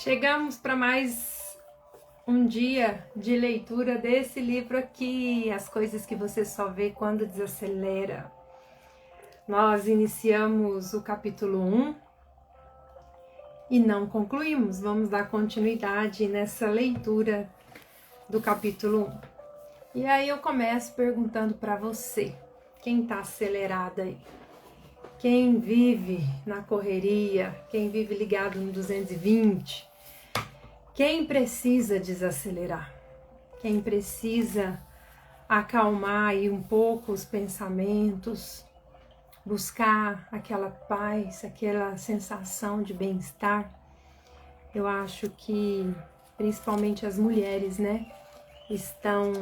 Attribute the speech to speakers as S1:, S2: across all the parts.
S1: Chegamos para mais um dia de leitura desse livro aqui, As Coisas que Você Só Vê Quando Desacelera. Nós iniciamos o capítulo 1 e não concluímos. Vamos dar continuidade nessa leitura do capítulo 1. E aí eu começo perguntando para você, quem está acelerado aí? Quem vive na correria? Quem vive ligado no 220? Quem precisa desacelerar? Quem precisa acalmar aí um pouco os pensamentos, buscar aquela paz, aquela sensação de bem-estar? Eu acho que principalmente as mulheres, né, estão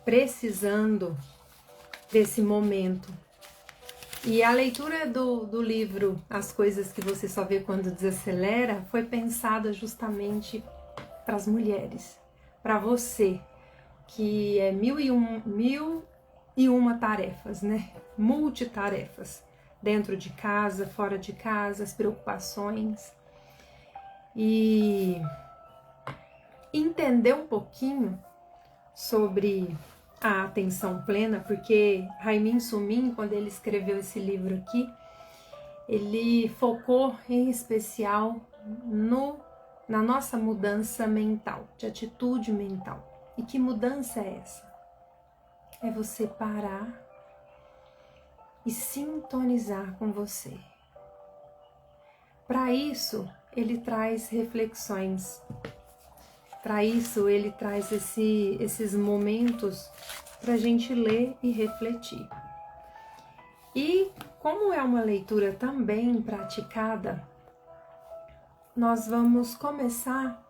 S1: precisando desse momento. E a leitura do livro As Coisas que Você Só Vê Quando Desacelera foi pensada justamente para as mulheres, para você, que é mil e uma tarefas, né? Multitarefas, dentro de casa, fora de casa, as preocupações. E entender um pouquinho sobre a atenção plena, porque Raimin Sumin, quando ele escreveu esse livro aqui, ele focou em especial na nossa mudança mental, de atitude mental. E que mudança é essa? É você parar e sintonizar com você. Para isso, ele traz reflexões. Para isso, ele traz esses momentos para a gente ler e refletir. E como é uma leitura também praticada, nós vamos começar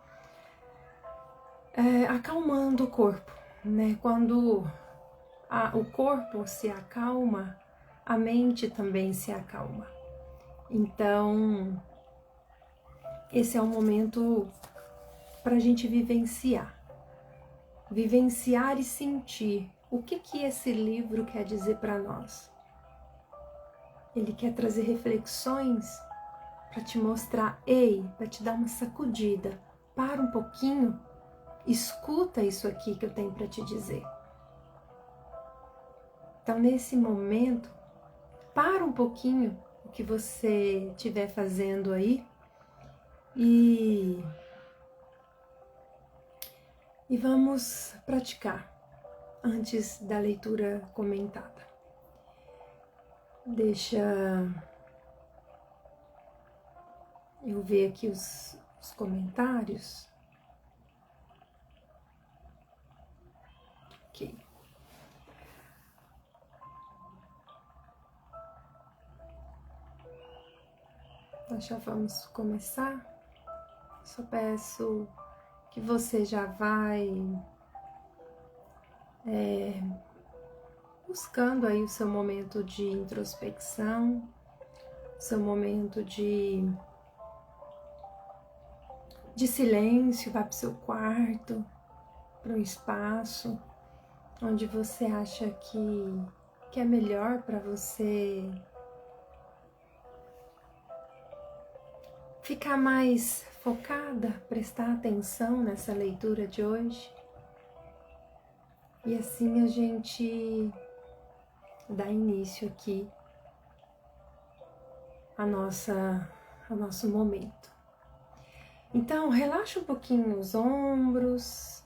S1: acalmando o corpo, né? Quando o corpo se acalma, a mente também se acalma. Então, esse é um momento para a gente vivenciar e sentir o que esse livro quer dizer para nós. Ele quer trazer reflexões para te mostrar, para te dar uma sacudida, para um pouquinho, escuta isso aqui que eu tenho para te dizer. Então, nesse momento, para um pouquinho o que você estiver fazendo aí e vamos praticar antes da leitura comentada. Deixa eu ver aqui os comentários. Ok. Nós já vamos começar. Só peço que você já vai buscando aí o seu momento de introspecção, seu momento de silêncio. Vá para o seu quarto, para um espaço onde você acha que é melhor para você ficar mais focada, prestar atenção nessa leitura de hoje. E assim a gente dá início aqui ao nosso momento. Então, relaxa um pouquinho os ombros,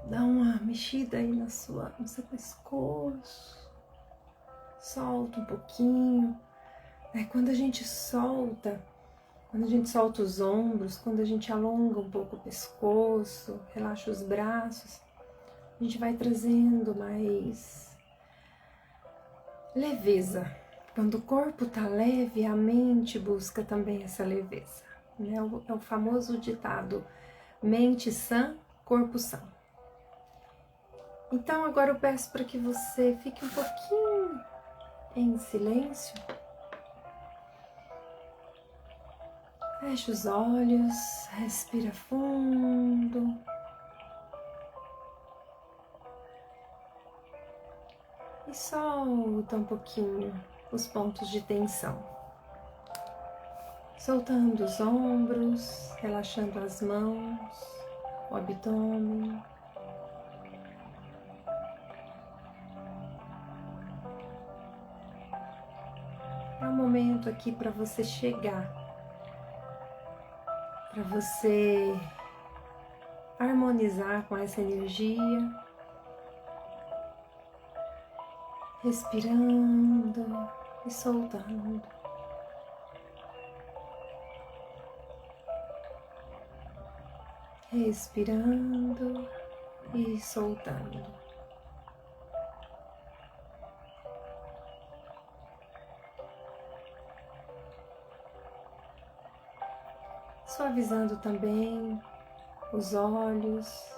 S1: dá uma mexida aí no seu pescoço, solta um pouquinho. Quando a gente solta os ombros, quando a gente alonga um pouco o pescoço, relaxa os braços, a gente vai trazendo mais leveza. Quando o corpo está leve, a mente busca também essa leveza. Né? É o famoso ditado, mente sã, corpo sã. Então agora eu peço para que você fique um pouquinho em silêncio. Feche os olhos, respira fundo. E solta um pouquinho os pontos de tensão. soltando os ombros, relaxando as mãos, o abdômen. É um momento aqui para você chegar, para você harmonizar com essa energia, respirando e soltando. Respirando e soltando. Suavizando também os olhos,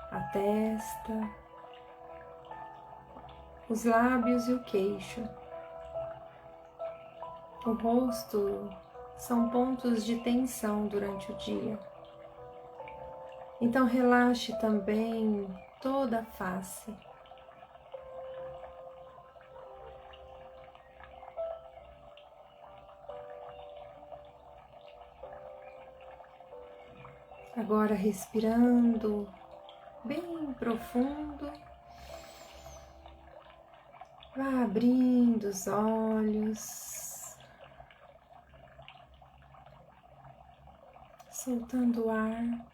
S1: a testa, os lábios e o queixo. O rosto são pontos de tensão durante o dia. Então relaxe também toda a face. Agora respirando bem profundo, vá abrindo os olhos, soltando o ar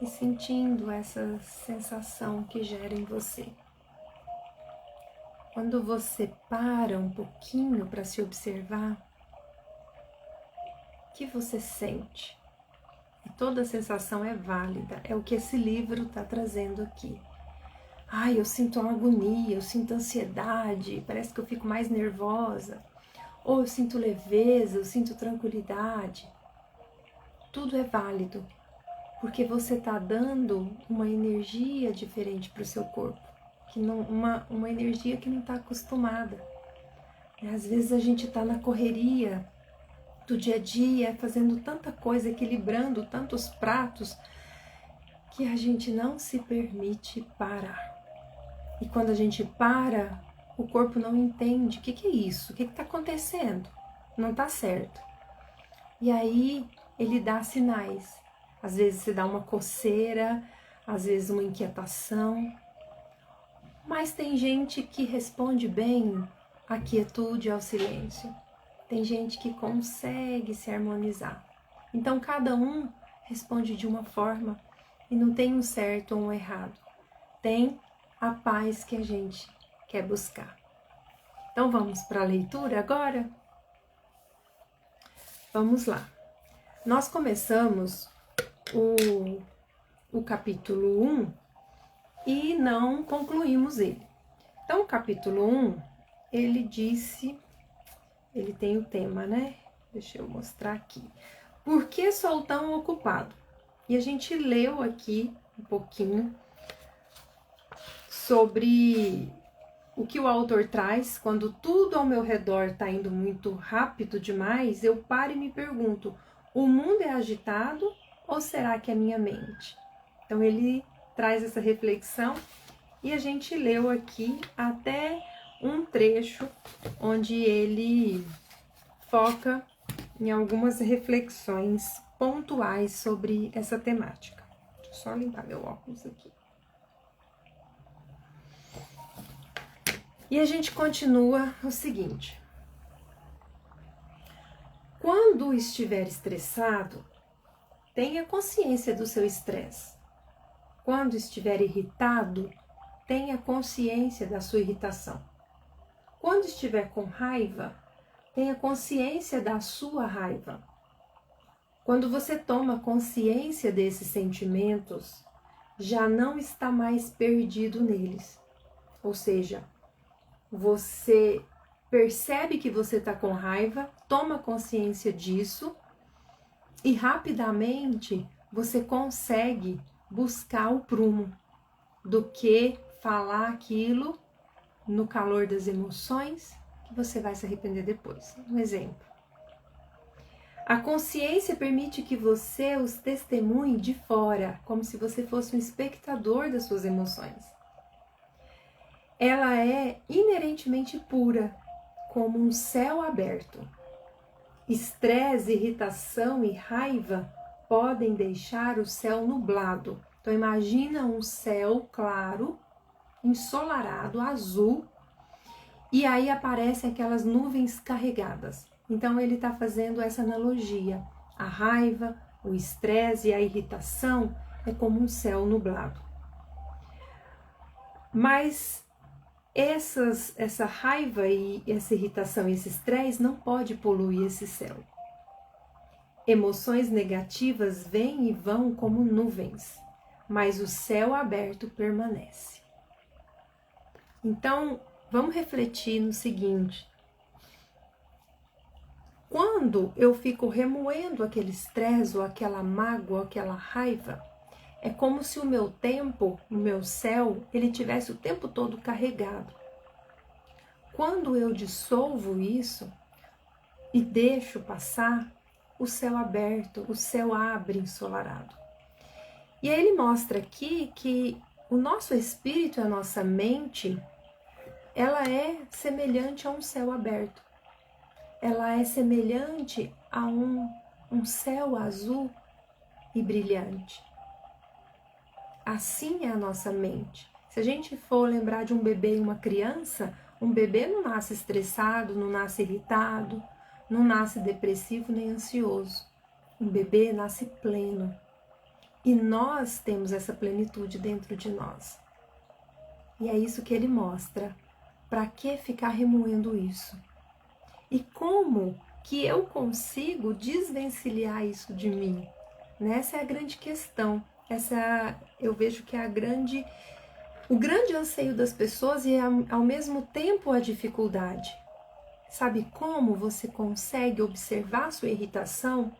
S1: e sentindo essa sensação que gera em você. Quando você para um pouquinho para se observar, o que você sente? E toda sensação é válida, é o que esse livro está trazendo aqui. Ai, eu sinto uma agonia, eu sinto ansiedade, parece que eu fico mais nervosa. Ou eu sinto leveza, eu sinto tranquilidade. Tudo é válido, porque você está dando uma energia diferente para o seu corpo, que não, uma energia que não está acostumada. Às vezes a gente está na correria do dia a dia, fazendo tanta coisa, equilibrando tantos pratos, que a gente não se permite parar. E quando a gente para, o corpo não entende. O que é isso? O que está acontecendo? Não está certo. E aí ele dá sinais. Às vezes você dá uma coceira, às vezes uma inquietação. Mas tem gente que responde bem à quietude e ao silêncio. Tem gente que consegue se harmonizar. Então cada um responde de uma forma e não tem um certo ou um errado. Tem a paz que a gente quer buscar. Então vamos para a leitura agora? Vamos lá. Nós começamos o capítulo 1 e não concluímos ele. Então o capítulo 1, ele tem o tema, né? Deixa eu mostrar aqui. Por que sou tão ocupado? E a gente leu aqui um pouquinho sobre o que o autor traz. Quando tudo ao meu redor está indo muito rápido demais, eu paro e me pergunto, o mundo é agitado ou será que é minha mente? Então ele traz essa reflexão e a gente leu aqui até um trecho onde ele foca em algumas reflexões pontuais sobre essa temática. Deixa eu só limpar meu óculos aqui. E a gente continua o seguinte. Quando estiver estressado, tenha consciência do seu estresse. Quando estiver irritado, tenha consciência da sua irritação. Quando estiver com raiva, tenha consciência da sua raiva. Quando você toma consciência desses sentimentos, já não está mais perdido neles. Ou seja, você percebe que você está com raiva, toma consciência disso e rapidamente você consegue buscar o prumo do que falar aquilo no calor das emoções que você vai se arrepender depois. Um exemplo. A consciência permite que você os testemunhe de fora, como se você fosse um espectador das suas emoções. Ela é inerentemente pura, como um céu aberto. Estresse, irritação e raiva podem deixar o céu nublado. Então imagina um céu claro, ensolarado, azul, e aí aparecem aquelas nuvens carregadas. Então ele está fazendo essa analogia. A raiva, o estresse e a irritação é como um céu nublado. Mas essa raiva e essa irritação e esse estresse não pode poluir esse céu. Emoções negativas vêm e vão como nuvens, mas o céu aberto permanece. Então, vamos refletir no seguinte: quando eu fico remoendo aquele estresse ou aquela mágoa, ou aquela raiva, é como se o meu tempo, o meu céu, ele tivesse o tempo todo carregado. Quando eu dissolvo isso e deixo passar, o céu aberto, o céu abre ensolarado. E aí ele mostra aqui que o nosso espírito e a nossa mente, ela é semelhante a um céu aberto. Ela é semelhante a um céu azul e brilhante. Assim é a nossa mente. Se a gente for lembrar de um bebê e uma criança, um bebê não nasce estressado, não nasce irritado, não nasce depressivo nem ansioso. Um bebê nasce pleno. E nós temos essa plenitude dentro de nós. E é isso que ele mostra. Para que ficar remoendo isso? E como que eu consigo desvencilhar isso de mim? Essa é a grande questão. Eu vejo que é o grande anseio das pessoas e ao mesmo tempo a dificuldade. Sabe como você consegue observar sua irritação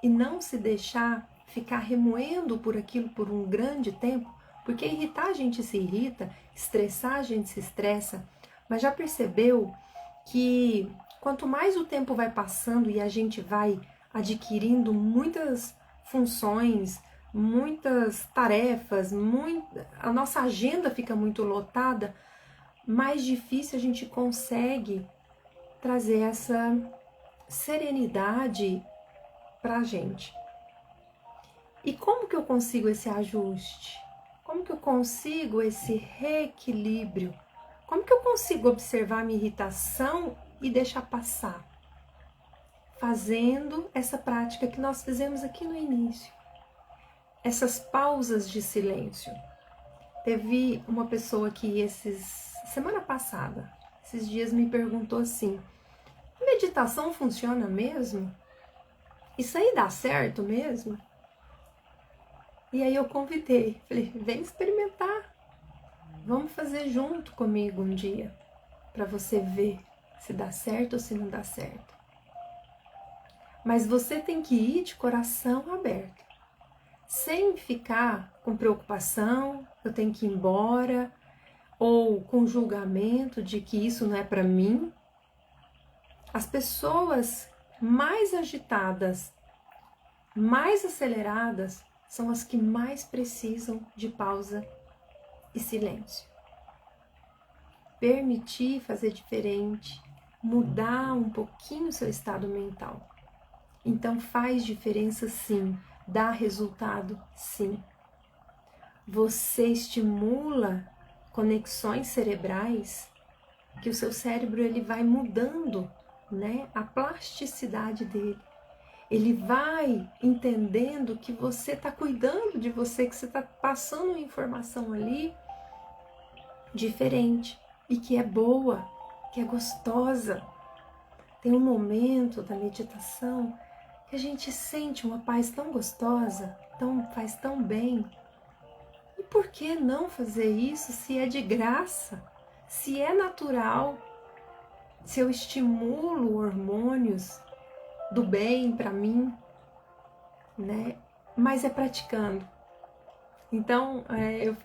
S1: e não se deixar ficar remoendo por aquilo por um grande tempo? Porque irritar a gente se irrita, estressar a gente se estressa, mas já percebeu que quanto mais o tempo vai passando e a gente vai adquirindo muitas funções, muitas tarefas, a nossa agenda fica muito lotada, mais difícil a gente consegue trazer essa serenidade para a gente. E como que eu consigo esse ajuste? Como que eu consigo esse reequilíbrio? Como que eu consigo observar a minha irritação e deixar passar? Fazendo essa prática que nós fizemos aqui no início. Essas pausas de silêncio. Teve uma pessoa que semana passada, esses dias me perguntou assim: meditação funciona mesmo? Isso aí dá certo mesmo? E aí eu convidei, falei, vem experimentar. Vamos fazer junto comigo um dia, para você ver se dá certo ou se não dá certo. Mas você tem que ir de coração aberto. Sem ficar com preocupação, eu tenho que ir embora, ou com julgamento de que isso não é para mim. As pessoas mais agitadas, mais aceleradas, são as que mais precisam de pausa e silêncio. Permitir fazer diferente, mudar um pouquinho o seu estado mental. Então faz diferença sim. Dá resultado, sim. Você estimula conexões cerebrais que o seu cérebro ele vai mudando, a plasticidade dele. Ele vai entendendo que você está cuidando de você, que você está passando uma informação ali diferente e que é boa, que é gostosa. Tem um momento da meditação que a gente sente uma paz tão gostosa, faz tão bem. E por que não fazer isso se é de graça, se é natural, se eu estimulo hormônios do bem para mim, Mas é praticando. Então,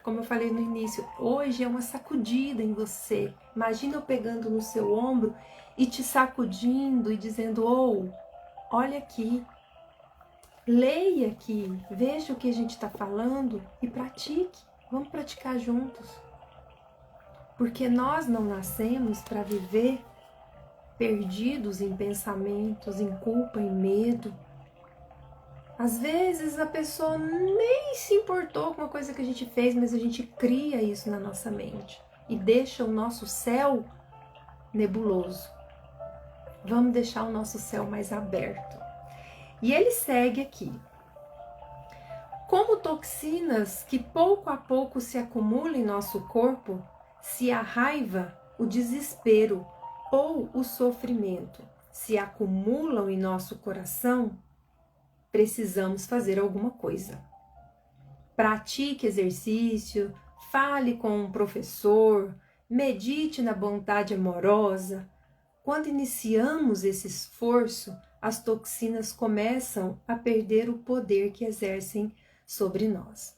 S1: como eu falei no início, hoje é uma sacudida em você. Imagina eu pegando no seu ombro e te sacudindo e dizendo, olha aqui, leia aqui, veja o que a gente está falando e pratique. Vamos praticar juntos. Porque nós não nascemos para viver perdidos em pensamentos, em culpa, em medo. Às vezes a pessoa nem se importou com uma coisa que a gente fez, mas a gente cria isso na nossa mente e deixa o nosso céu nebuloso. Vamos deixar o nosso céu mais aberto. E ele segue aqui. Como toxinas que pouco a pouco se acumulam em nosso corpo, se a raiva, o desespero ou o sofrimento se acumulam em nosso coração, precisamos fazer alguma coisa. Pratique exercício, fale com um professor, medite na bondade amorosa. Quando iniciamos esse esforço, as toxinas começam a perder o poder que exercem sobre nós.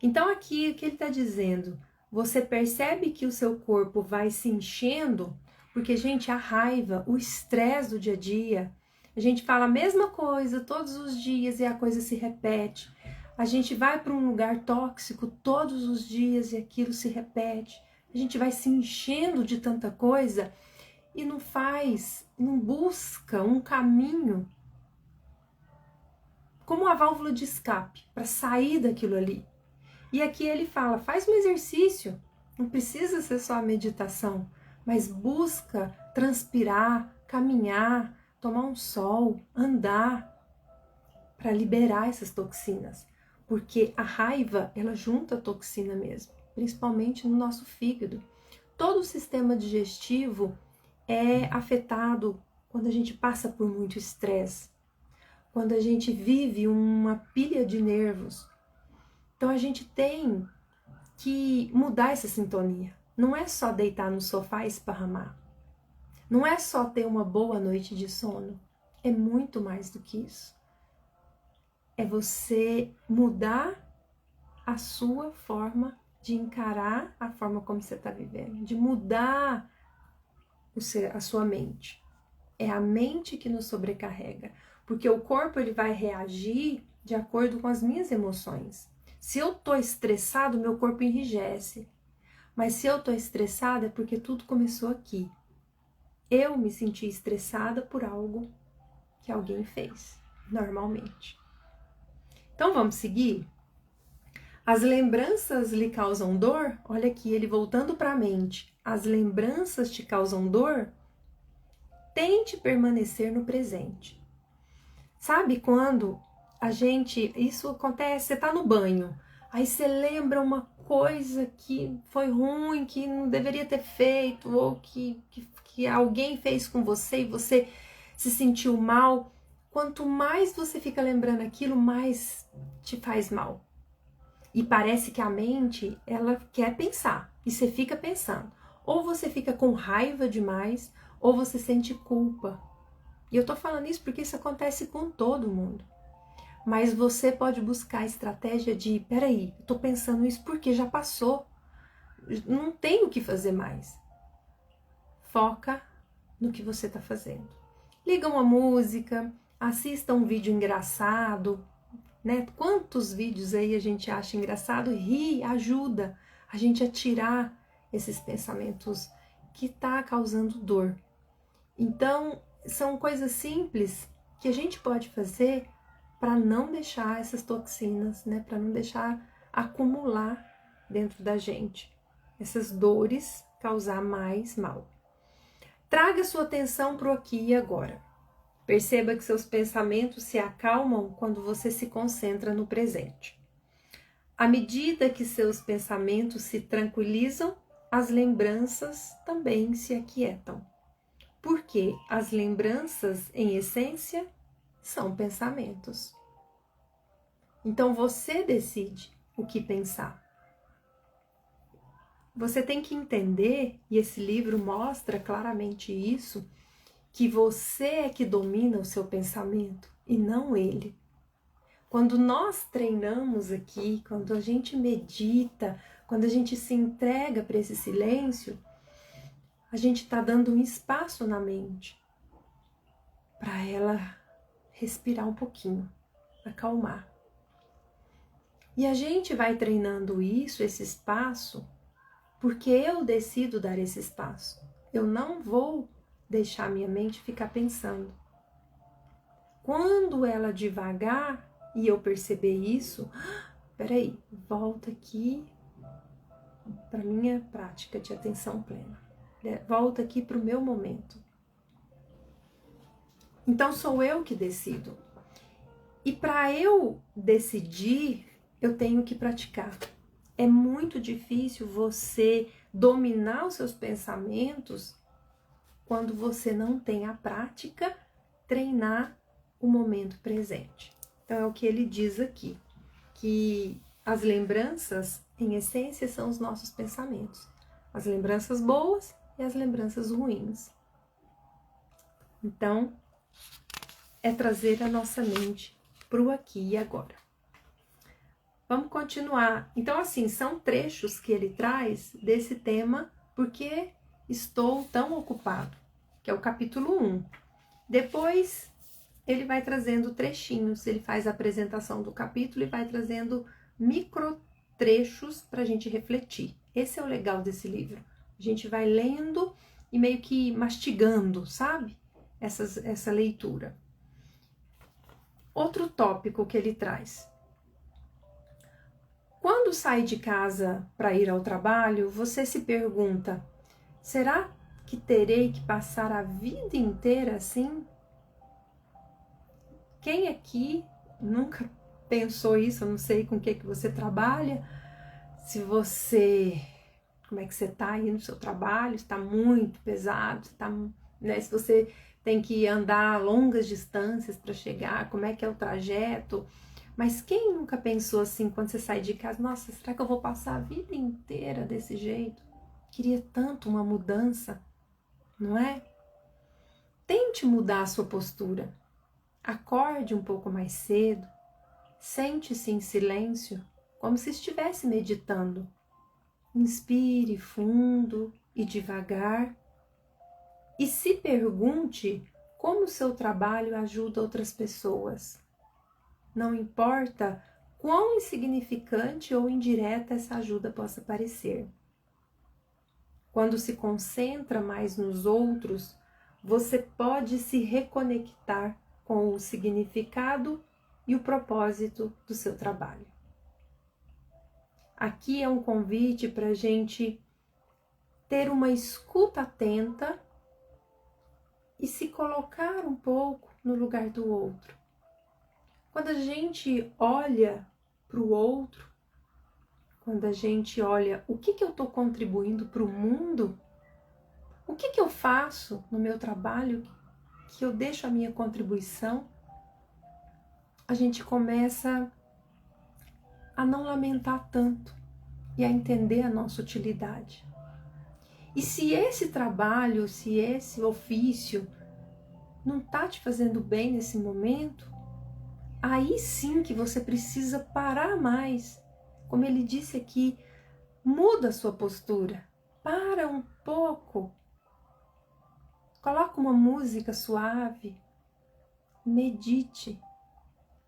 S1: Então aqui o que ele está dizendo? Você percebe que o seu corpo vai se enchendo, porque, gente, a raiva, o estresse do dia a dia, a gente fala a mesma coisa todos os dias e a coisa se repete. A gente vai para um lugar tóxico todos os dias e aquilo se repete. A gente vai se enchendo de tanta coisa e não busca um caminho como uma válvula de escape para sair daquilo ali. E aqui ele fala, faz um exercício, não precisa ser só a meditação, mas busca transpirar, caminhar, tomar um sol, andar, para liberar essas toxinas. Porque a raiva, ela junta toxina mesmo, principalmente no nosso fígado. Todo o sistema digestivo é afetado quando a gente passa por muito estresse, quando a gente vive uma pilha de nervos. Então a gente tem que mudar essa sintonia. Não é só deitar no sofá e esparramar. Não é só ter uma boa noite de sono. É muito mais do que isso. É você mudar a sua forma de encarar a forma como você está vivendo, de mudar a sua mente. É a mente que nos sobrecarrega, porque o corpo ele vai reagir de acordo com as minhas emoções. Se eu estou estressado, meu corpo enrijece. Mas se eu estou estressada é porque tudo começou aqui. Eu me senti estressada por algo que alguém fez, normalmente. Então vamos seguir? As lembranças lhe causam dor? Olha aqui, ele voltando para a mente. As lembranças te causam dor? Tente permanecer no presente. Sabe quando isso acontece, você tá no banho, aí você lembra uma coisa que foi ruim, que não deveria ter feito, ou que alguém fez com você e você se sentiu mal. Quanto mais você fica lembrando aquilo, mais te faz mal. E parece que a mente, ela quer pensar, e você fica pensando. Ou você fica com raiva demais, ou você sente culpa. E eu tô falando isso porque isso acontece com todo mundo. Mas você pode buscar a estratégia de, peraí, eu tô pensando isso porque já passou. Não tem o que fazer mais. Foca no que você tá fazendo. Liga uma música, assista um vídeo engraçado, né? Quantos vídeos aí a gente acha engraçado? Ri, ajuda a gente a tirar esses pensamentos que tá causando dor. Então, são coisas simples que a gente pode fazer para não deixar essas toxinas, né? Para não deixar acumular dentro da gente essas dores, causar mais mal. Traga sua atenção para o aqui e agora. Perceba que seus pensamentos se acalmam quando você se concentra no presente. À medida que seus pensamentos se tranquilizam, as lembranças também se aquietam. Porque as lembranças, em essência, são pensamentos. Então você decide o que pensar. Você tem que entender, e esse livro mostra claramente isso, que você é que domina o seu pensamento e não ele. Quando nós treinamos aqui, quando a gente medita, quando a gente se entrega para esse silêncio, a gente está dando um espaço na mente para ela respirar um pouquinho, acalmar. E a gente vai treinando isso, esse espaço, porque eu decido dar esse espaço. Eu não vou deixar minha mente ficar pensando. Quando ela divagar e eu perceber isso, peraí, volta aqui para minha prática de atenção plena. Volta aqui para o meu momento. Então sou eu que decido. E para eu decidir, eu tenho que praticar. É muito difícil você dominar os seus pensamentos quando você não tem a prática, treinar o momento presente. Então é o que ele diz aqui, que as lembranças, em essência, são os nossos pensamentos. As lembranças boas e as lembranças ruins. Então, é trazer a nossa mente para o aqui e agora. Vamos continuar. Então, assim, são trechos que ele traz desse tema, porque estou tão ocupado, que é o capítulo 1. Depois, ele vai trazendo trechinhos, ele faz a apresentação do capítulo e vai trazendo micro trechos para a gente refletir. Esse é o legal desse livro. A gente vai lendo e meio que mastigando, sabe? Essa leitura. Outro tópico que ele traz. Quando sai de casa para ir ao trabalho, você se pergunta: será que terei que passar a vida inteira assim? Quem aqui nunca pensou isso? Eu não sei com o que você trabalha, se você... Como é que você está aí no seu trabalho? Está muito pesado? Está, né? Se você tem que andar longas distâncias para chegar, como é que é o trajeto? Mas quem nunca pensou assim, quando você sai de casa, nossa, será que eu vou passar a vida inteira desse jeito? Queria tanto uma mudança, não é? Tente mudar a sua postura. Acorde um pouco mais cedo, sente-se em silêncio, como se estivesse meditando. Inspire fundo e devagar e se pergunte como o seu trabalho ajuda outras pessoas. Não importa quão insignificante ou indireta essa ajuda possa parecer. Quando se concentra mais nos outros, você pode se reconectar com o significado e o propósito do seu trabalho. Aqui é um convite para a gente ter uma escuta atenta e se colocar um pouco no lugar do outro. Quando a gente olha para o outro, quando a gente olha o que eu estou contribuindo para o mundo, o que eu faço no meu trabalho, que eu deixo a minha contribuição, a gente começa a não lamentar tanto e a entender a nossa utilidade. E se esse trabalho, se esse ofício não está te fazendo bem nesse momento, aí sim que você precisa parar mais. Como ele disse aqui, muda a sua postura, para um pouco, coloca uma música suave, medite,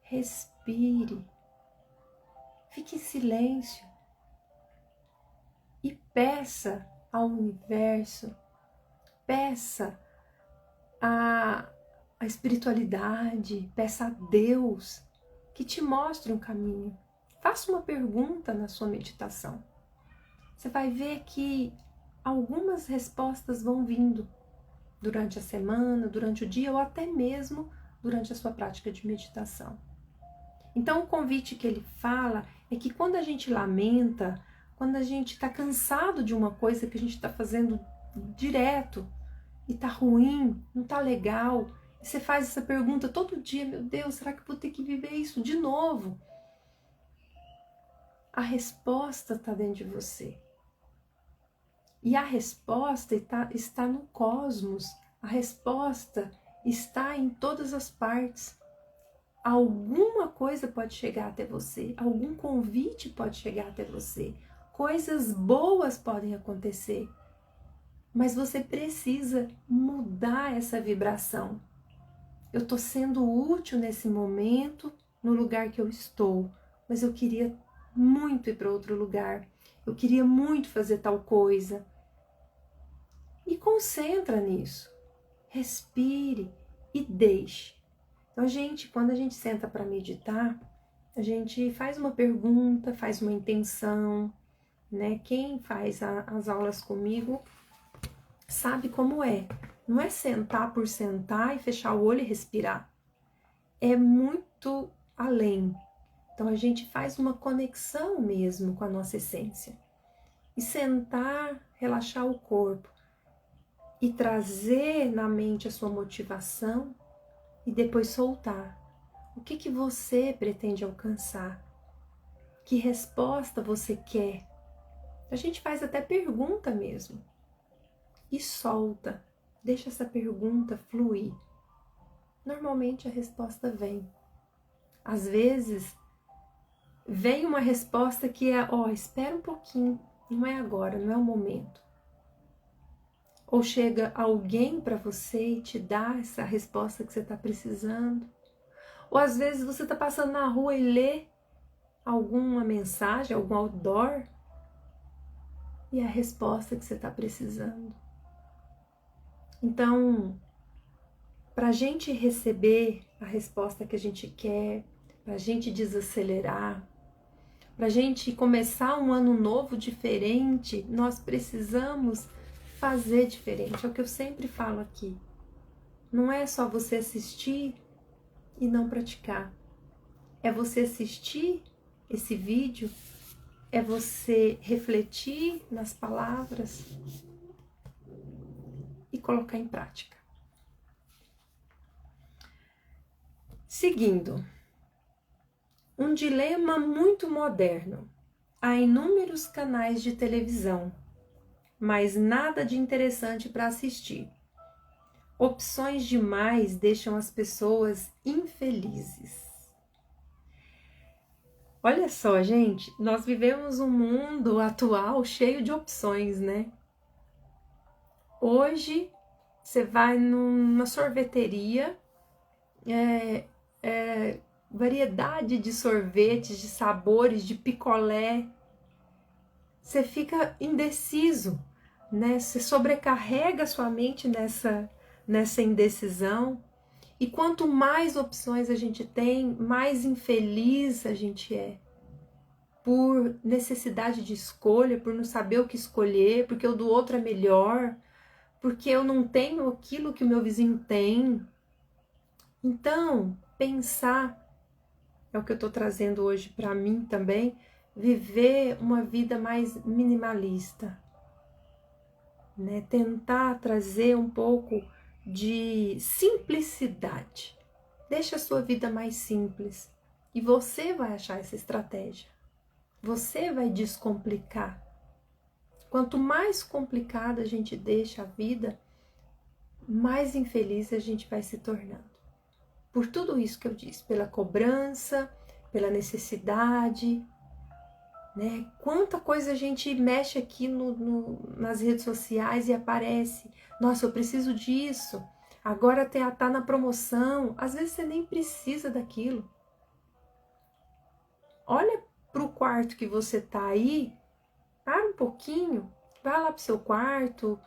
S1: respire, fique em silêncio e peça ao universo, peça a espiritualidade, peça a Deus que te mostre um caminho. Faça uma pergunta na sua meditação. Você vai ver que algumas respostas vão vindo durante a semana, durante o dia ou até mesmo durante a sua prática de meditação. Então o convite que ele fala é que quando a gente lamenta, quando a gente está cansado de uma coisa que a gente está fazendo direto e está ruim, não está legal, e você faz essa pergunta todo dia: meu Deus, será que eu vou ter que viver isso de novo? A resposta está dentro de você. E a resposta está no cosmos, a resposta está em todas as partes. Alguma coisa pode chegar até você, algum convite pode chegar até você, coisas boas podem acontecer, mas você precisa mudar essa vibração. Eu estou sendo útil nesse momento, no lugar que eu estou, mas eu queria muito ir para outro lugar, eu queria muito fazer tal coisa. E concentra nisso. respire e deixe. Então, quando a gente senta para meditar, a gente faz uma pergunta, faz uma intenção, né? Quem faz as aulas comigo sabe como é. Não é sentar por sentar e fechar o olho e respirar. É muito além. Então, a gente faz uma conexão mesmo com a nossa essência. E sentar, relaxar o corpo e trazer na mente a sua motivação e depois soltar. O que você pretende alcançar? Que resposta você quer? A gente faz até pergunta mesmo. E solta. Deixa essa pergunta fluir. Normalmente a resposta vem. Às vezes, vem uma resposta que é, espera um pouquinho, não é agora, não é o momento. Ou chega alguém para você e te dá essa resposta que você está precisando. Ou às vezes você está passando na rua e lê alguma mensagem, algum outdoor, e é a resposta que você está precisando. Então, para a gente receber a resposta que a gente quer, para a gente desacelerar, para a gente começar um ano novo diferente, nós precisamos fazer diferente. É o que eu sempre falo aqui. Não é só você assistir e não praticar. É você assistir esse vídeo, é você refletir nas palavras e colocar em prática. Seguindo, um dilema muito moderno. Há inúmeros canais de televisão, mas nada de interessante para assistir. Opções demais deixam as pessoas infelizes. Olha só, gente, nós vivemos um mundo atual cheio de opções, né? Hoje, você vai numa sorveteria, variedade de sorvetes, de sabores, de picolé. Você fica indeciso, né? Você sobrecarrega sua mente nessa indecisão. E quanto mais opções a gente tem, mais infeliz a gente é. Por necessidade de escolha, por não saber o que escolher, porque o do outro é melhor, porque eu não tenho aquilo que o meu vizinho tem. Então, pensar, é o que eu estou trazendo hoje para mim também, viver uma vida mais minimalista, né? Tentar trazer um pouco de simplicidade. Deixa a sua vida mais simples e você vai achar essa estratégia. Você vai descomplicar. Quanto mais complicada a gente deixa a vida, mais infeliz a gente vai se tornando. Por tudo isso que eu disse, pela cobrança, pela necessidade, né? Quanta coisa a gente mexe aqui nas redes sociais e aparece. Nossa, eu preciso disso. Agora tá na promoção. Às vezes você nem precisa daquilo. Olha para o quarto que você tá aí, para um pouquinho, vai lá pro seu quarto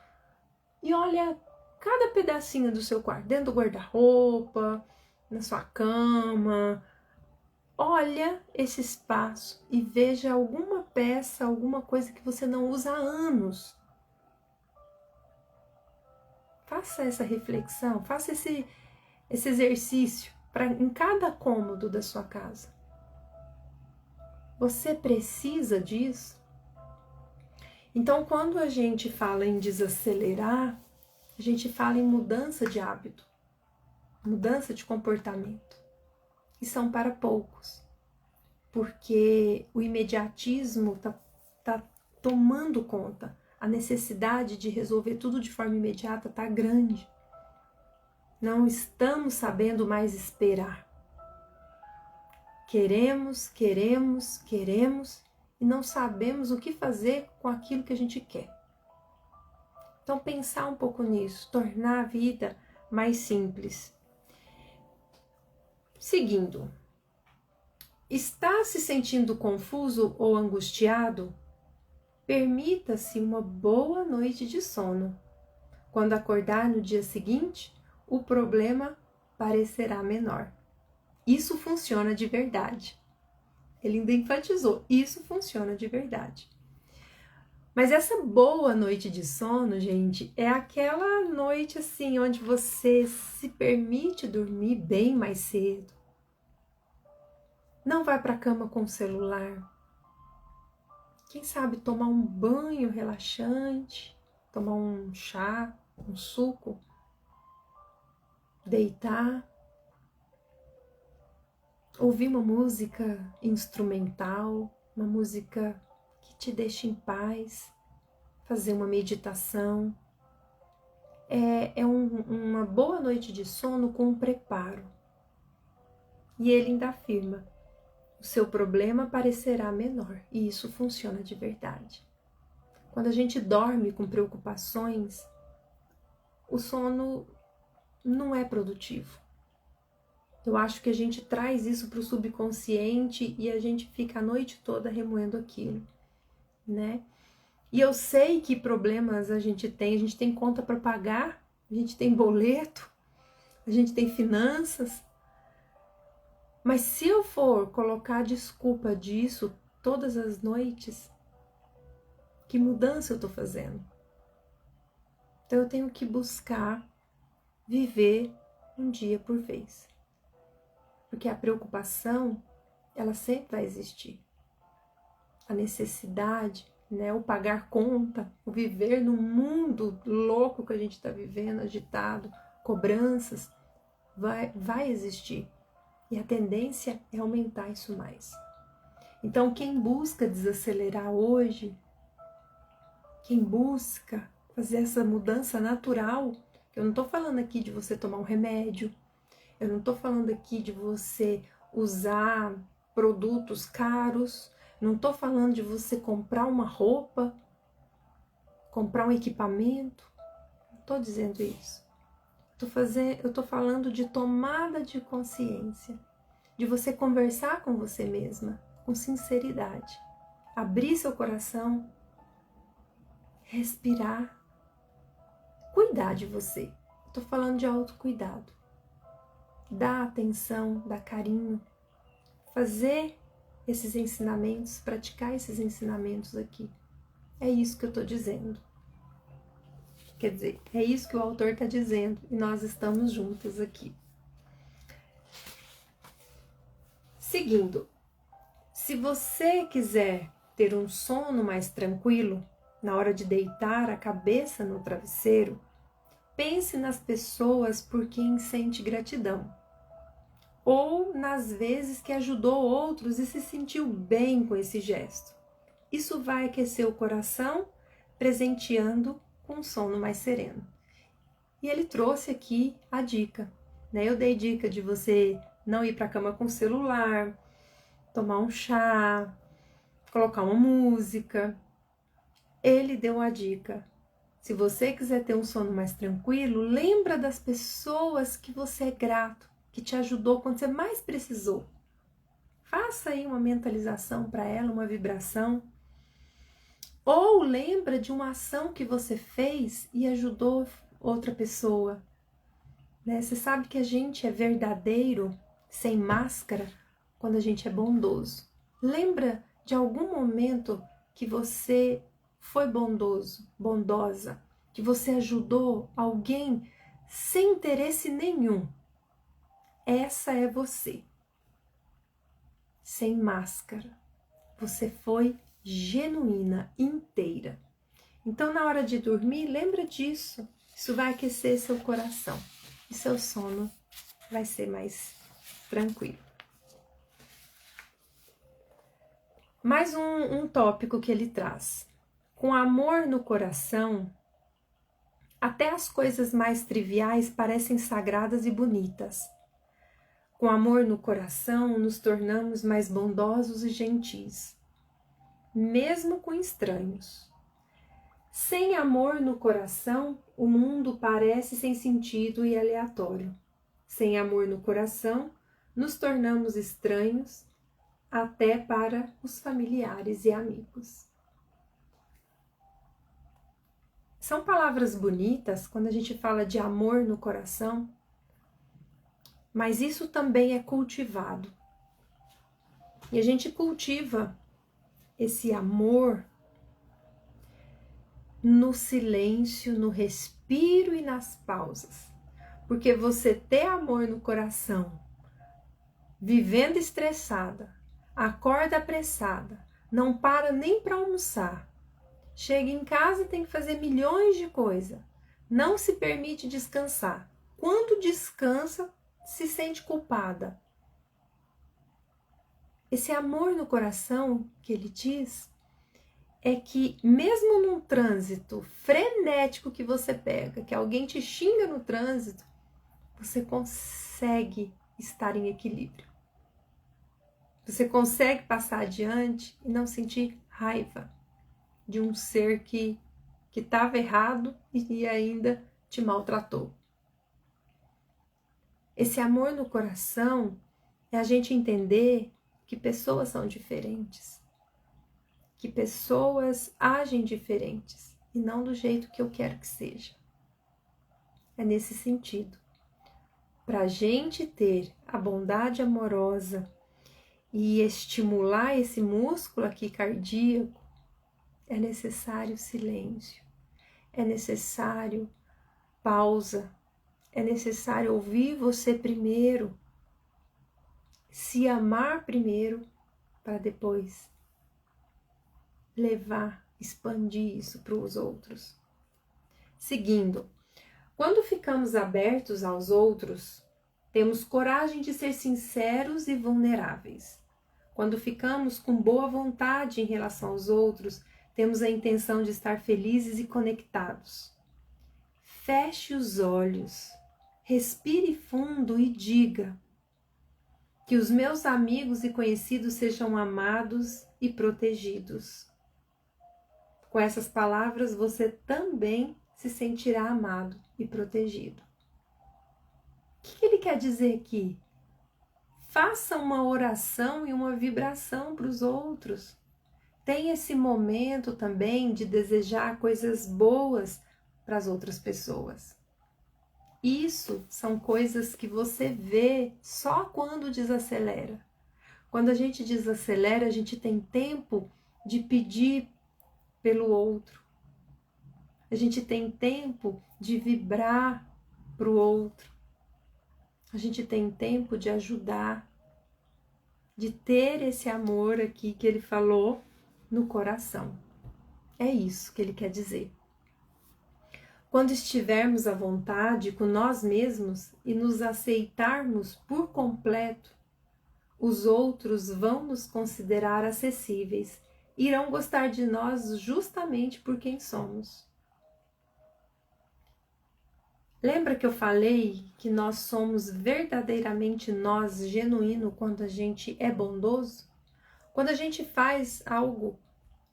S1: e olha cada pedacinho do seu quarto, dentro do guarda-roupa, na sua cama. Olha esse espaço e veja alguma peça, alguma coisa que você não usa há anos. Faça essa reflexão, faça esse exercício em cada cômodo da sua casa. Você precisa disso? Então, quando a gente fala em desacelerar, a gente fala em mudança de hábito, mudança de comportamento. E são para poucos, porque o imediatismo tá tomando conta. A necessidade de resolver tudo de forma imediata está grande. Não estamos sabendo mais esperar. Queremos e não sabemos o que fazer com aquilo que a gente quer. Então, pensar um pouco nisso, tornar a vida mais simples. Seguindo, está se sentindo confuso ou angustiado? Permita-se uma boa noite de sono. Quando acordar no dia seguinte, o problema parecerá menor. Isso funciona de verdade. Ele ainda enfatizou, isso funciona de verdade. Mas essa boa noite de sono, gente, é aquela noite assim, onde você se permite dormir bem mais cedo. Não vai para a cama com o celular. Quem sabe tomar um banho relaxante, tomar um chá, um suco, deitar, ouvir uma música instrumental, uma música que te deixe em paz, fazer uma meditação. É uma boa noite de sono com um preparo. E ele ainda afirma, o seu problema parecerá menor, e isso funciona de verdade. Quando a gente dorme com preocupações, o sono não é produtivo. Eu acho que a gente traz isso para o subconsciente e a gente fica a noite toda remoendo aquilo, né? E eu sei que problemas a gente tem conta para pagar, a gente tem boleto, a gente tem finanças. Mas se eu for colocar a desculpa disso todas as noites, que mudança eu estou fazendo? Então eu tenho que buscar viver um dia por vez. Porque a preocupação, ela sempre vai existir. A necessidade, né, o pagar conta, o viver no mundo louco que a gente está vivendo, agitado, cobranças, vai existir. E a tendência é aumentar isso mais. Então, quem busca desacelerar hoje, quem busca fazer essa mudança natural, eu não estou falando aqui de você tomar um remédio, eu não estou falando aqui de você usar produtos caros, não estou falando de você comprar uma roupa, comprar um equipamento, não estou dizendo isso. Eu estou falando de tomada de consciência, de você conversar com você mesma, com sinceridade, abrir seu coração, respirar, cuidar de você. Estou falando de autocuidado. Dar atenção, dar carinho, fazer esses ensinamentos, praticar esses ensinamentos aqui. É isso que eu estou dizendo. Quer dizer, é isso que o autor está dizendo e nós estamos juntos aqui. Seguindo, se você quiser ter um sono mais tranquilo, na hora de deitar a cabeça no travesseiro, pense nas pessoas por quem sente gratidão, ou nas vezes que ajudou outros e se sentiu bem com esse gesto. Isso vai aquecer o coração, presenteando com um sono mais sereno. E ele trouxe aqui a dica, né? Eu dei dica de você não ir para a cama com o celular, tomar um chá, colocar uma música. Ele deu a dica. Se você quiser ter um sono mais tranquilo, lembra das pessoas que você é grato, que te ajudou quando você mais precisou. Faça aí uma mentalização para ela, uma vibração. Ou lembra de uma ação que você fez e ajudou outra pessoa. Né? Você sabe que a gente é verdadeiro, sem máscara, quando a gente é bondoso. Lembra de algum momento que você foi bondoso, bondosa, que você ajudou alguém sem interesse nenhum. Essa é você, sem máscara. Você foi genuína, inteira. Então, na hora de dormir, lembra disso. Isso vai aquecer seu coração e seu sono vai ser mais tranquilo. Mais um tópico que ele traz. Com amor no coração, até as coisas mais triviais parecem sagradas e bonitas. Com amor no coração, nos tornamos mais bondosos e gentis, mesmo com estranhos. Sem amor no coração, o mundo parece sem sentido e aleatório. Sem amor no coração, nos tornamos estranhos até para os familiares e amigos. São palavras bonitas quando a gente fala de amor no coração, mas isso também é cultivado. E a gente cultiva esse amor no silêncio, no respiro e nas pausas. Porque você ter amor no coração, vivendo estressada, acorda apressada, não para nem para almoçar, chega em casa e tem que fazer milhões de coisas, não se permite descansar. Quando descansa, se sente culpada. Esse amor no coração que ele diz é que mesmo num trânsito frenético que você pega, que alguém te xinga no trânsito, você consegue estar em equilíbrio. Você consegue passar adiante e não sentir raiva de um ser que estava errado e ainda te maltratou. Esse amor no coração é a gente entender que pessoas são diferentes, que pessoas agem diferentes e não do jeito que eu quero que seja. É nesse sentido. Para a gente ter a bondade amorosa e estimular esse músculo aqui cardíaco, é necessário silêncio, é necessário pausa, é necessário ouvir você primeiro, se amar primeiro, para depois levar, expandir isso para os outros. Seguindo, quando ficamos abertos aos outros, temos coragem de ser sinceros e vulneráveis. Quando ficamos com boa vontade em relação aos outros, temos a intenção de estar felizes e conectados. Feche os olhos, respire fundo e diga: que os meus amigos e conhecidos sejam amados e protegidos. Com essas palavras, você também se sentirá amado e protegido. O que ele quer dizer aqui? Faça uma oração e uma vibração para os outros. Tenha esse momento também de desejar coisas boas para as outras pessoas. Isso são coisas que você vê só quando desacelera. Quando a gente desacelera, a gente tem tempo de pedir pelo outro. A gente tem tempo de vibrar para o outro. A gente tem tempo de ajudar, de ter esse amor aqui que ele falou no coração. É isso que ele quer dizer. Quando estivermos à vontade com nós mesmos e nos aceitarmos por completo, os outros vão nos considerar acessíveis, irão gostar de nós justamente por quem somos. Lembra que eu falei que nós somos verdadeiramente nós, genuíno, quando a gente é bondoso? Quando a gente faz algo,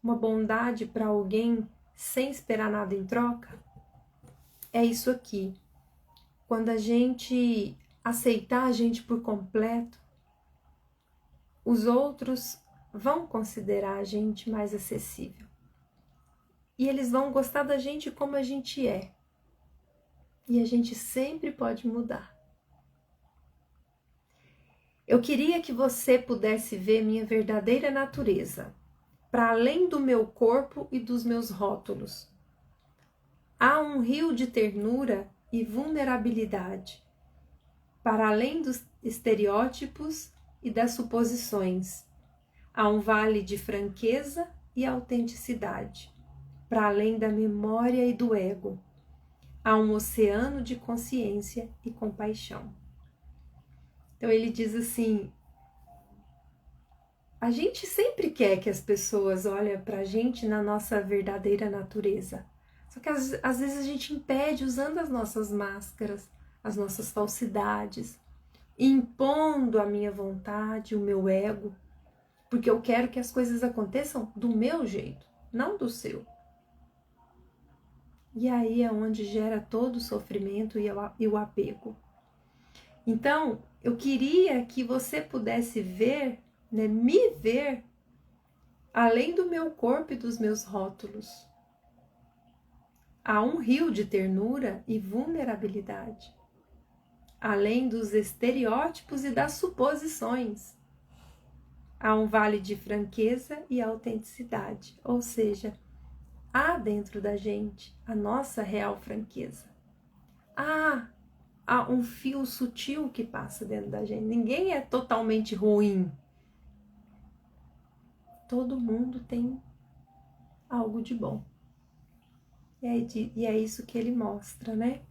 S1: uma bondade para alguém sem esperar nada em troca? É isso aqui. Quando a gente aceitar a gente por completo, os outros vão considerar a gente mais acessível. E eles vão gostar da gente como a gente é. E a gente sempre pode mudar. Eu queria que você pudesse ver minha verdadeira natureza, para além do meu corpo e dos meus rótulos. Há um rio de ternura e vulnerabilidade, para além dos estereótipos e das suposições. Há um vale de franqueza e autenticidade, para além da memória e do ego. Há um oceano de consciência e compaixão. Então ele diz assim, a gente sempre quer que as pessoas olhem para a gente na nossa verdadeira natureza. Só que às vezes a gente impede usando as nossas máscaras, as nossas falsidades, impondo a minha vontade, o meu ego, porque eu quero que as coisas aconteçam do meu jeito, não do seu. E aí é onde gera todo o sofrimento e o apego. Então, eu queria que você pudesse ver, né, me ver, além do meu corpo e dos meus rótulos. há um rio de ternura e vulnerabilidade, além dos estereótipos e das suposições. Há um vale de franqueza e autenticidade, ou seja, há dentro da gente a nossa real franqueza. Há um fio sutil que passa dentro da gente. Ninguém é totalmente ruim. Todo mundo tem algo de bom. E é isso que ele mostra, né?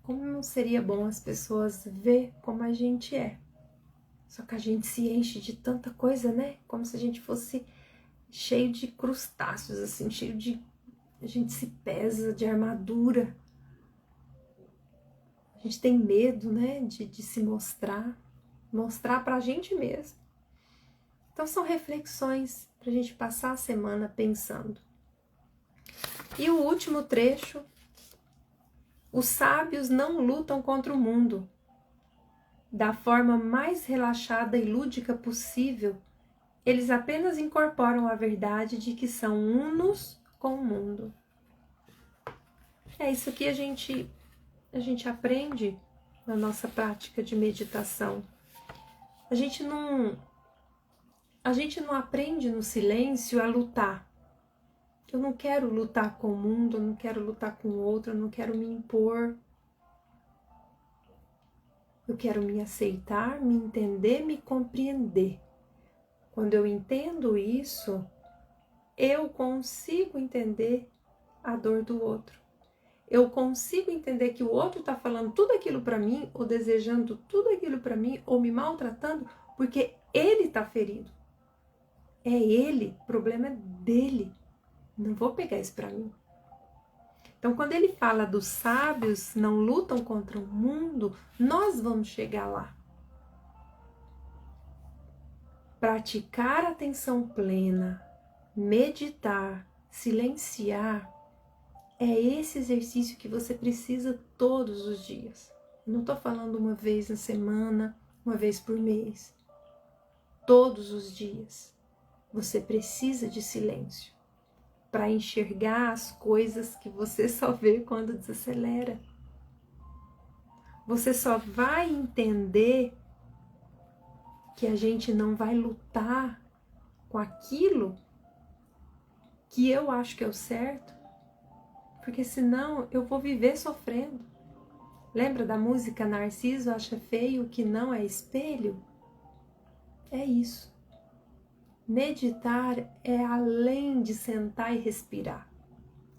S1: Como não seria bom as pessoas ver como a gente é? Só que a gente se enche de tanta coisa, né? Como se a gente fosse cheio de crustáceos, assim, cheio de... A gente se pesa de armadura. A gente tem medo, né? De se mostrar pra gente mesmo. Então são reflexões pra gente passar a semana pensando. E o último trecho: os sábios não lutam contra o mundo. Da forma mais relaxada e lúdica possível, eles apenas incorporam a verdade de que são unos com o mundo. É isso que a gente aprende na nossa prática de meditação. A gente não aprende no silêncio a lutar. Eu não quero lutar com o mundo, eu não quero lutar com o outro, eu não quero me impor. Eu quero me aceitar, me entender, me compreender. Quando eu entendo isso, eu consigo entender a dor do outro. Eu consigo entender que o outro está falando tudo aquilo para mim, ou desejando tudo aquilo para mim, ou me maltratando, porque ele está ferido. É ele, o problema é dele. Não vou pegar isso para mim. Então, quando ele fala dos sábios não lutam contra o mundo, nós vamos chegar lá. Praticar atenção plena, meditar, silenciar, é esse exercício que você precisa todos os dias. Não estou falando uma vez na semana, uma vez por mês. Todos os dias você precisa de silêncio para enxergar as coisas que você só vê quando desacelera. Você só vai entender que a gente não vai lutar com aquilo que eu acho que é o certo, porque senão eu vou viver sofrendo. Lembra da música Narciso acha feio o que não é espelho? É isso. Meditar é além de sentar e respirar.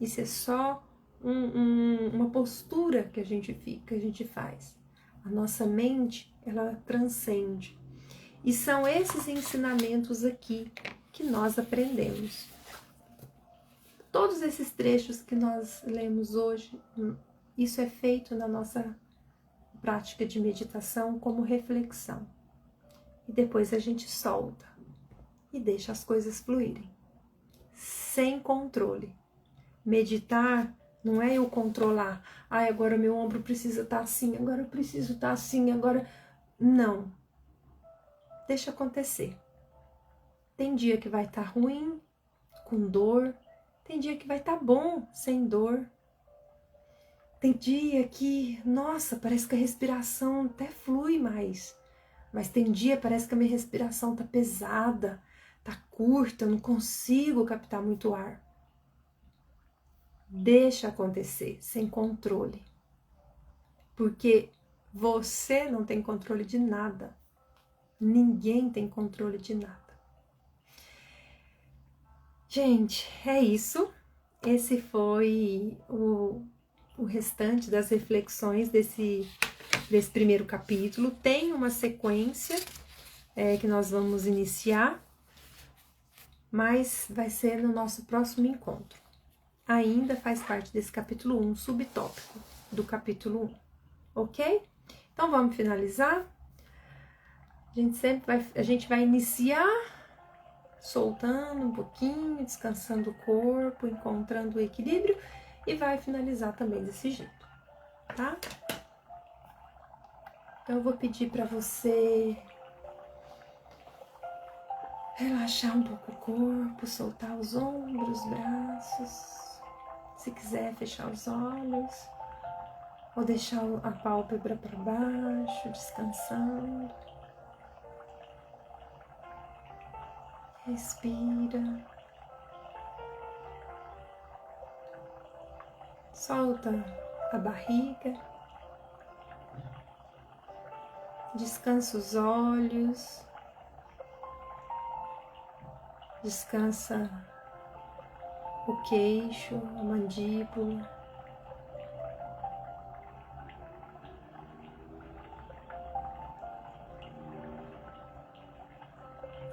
S1: Isso é só uma postura que a gente faz. A nossa mente, ela transcende. E são esses ensinamentos aqui que nós aprendemos. Todos esses trechos que nós lemos hoje, isso é feito na nossa prática de meditação como reflexão. E depois a gente solta e deixa as coisas fluírem, sem controle. Meditar não é eu controlar. Agora meu ombro precisa estar assim, agora eu preciso estar assim, agora... Não. Deixa acontecer. Tem dia que vai estar ruim, com dor. Tem dia que vai estar bom, sem dor. Tem dia que, nossa, parece que a respiração até flui mais. Mas tem dia que parece que a minha respiração tá pesada, tá curta, eu não consigo captar muito ar. Deixa acontecer, sem controle. Porque você não tem controle de nada. Ninguém tem controle de nada. Gente, é isso. Esse foi o restante das reflexões desse primeiro capítulo. Tem uma sequência que nós vamos iniciar, mas vai ser no nosso próximo encontro. Ainda faz parte desse capítulo 1, subtópico do capítulo 1, ok? Então vamos finalizar. A gente vai iniciar soltando um pouquinho, descansando o corpo, encontrando o equilíbrio e vai finalizar também desse jeito, tá? Então eu vou pedir para você relaxar um pouco o corpo, soltar os ombros, os braços, Se quiser fechar os olhos ou deixar a pálpebra para baixo, descansando. Respira. Solta a barriga. Descansa os olhos. Descansa o queixo, a mandíbula.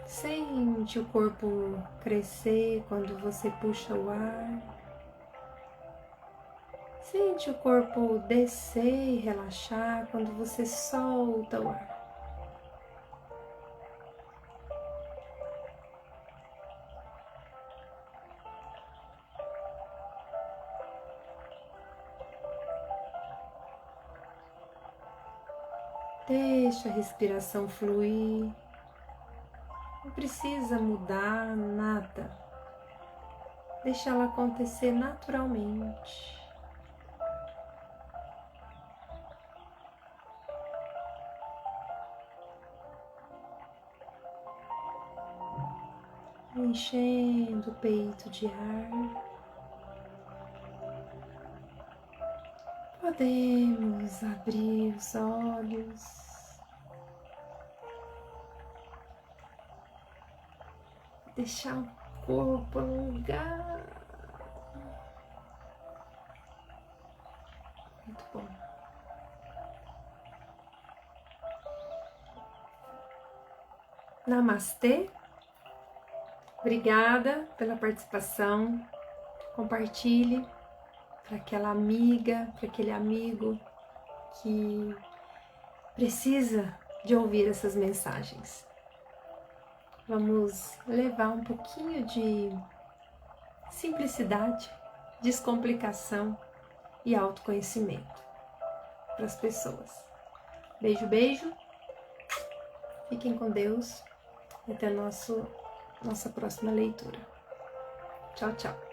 S1: Sente o corpo crescer quando você puxa o ar. Sente o corpo descer e relaxar quando você solta o ar. Deixa a respiração fluir. Não precisa mudar nada. Deixa ela acontecer naturalmente. Enchendo o peito de ar. Podemos abrir os olhos. Deixar o corpo no lugar. Muito bom. Namastê. Obrigada pela participação. Compartilhe para aquela amiga, para aquele amigo que precisa de ouvir essas mensagens. Vamos levar um pouquinho de simplicidade, descomplicação e autoconhecimento para as pessoas. Beijo, beijo. Fiquem com Deus e até nossa próxima leitura. Tchau, tchau.